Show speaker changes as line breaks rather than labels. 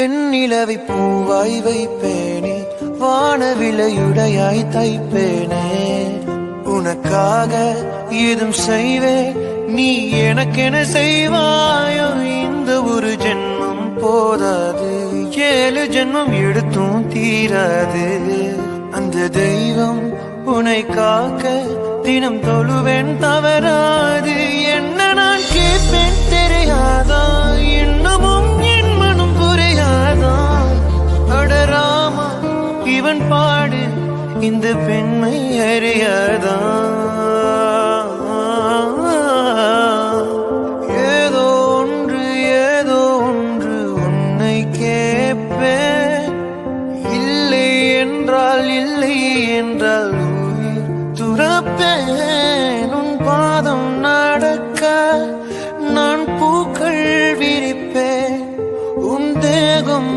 பெண்ணிலவை பூவாய் வைப்பேனே, வானவிலையுடையாய் தைப்பேனே. உனக்காக ஏதும் செய்வேன், நீ எனக்கென செய்வாயோ. இந்த ஒரு ஜென்மம் போதாது, 7 ஜென்மம் எடுத்தும் தீராது. அந்த தெய்வம் உன்னை காக்க தினம் தொழுவேன் தவறாது. என்ன நான் கேட்பேன் தெரியாதா, இன்னமும் என் மனம் புரியாதா. அடராமா இவன் பாடு இந்த பெண்மை அறியாதா. ஏதோ ஒன்று உன்னை கேட்பேன். இல்லை என்றால் உயிர் துறப்பேன். உன் பாதம் நடக்க நான் பூக்கள் விரிப்பேன். உன் தேகம்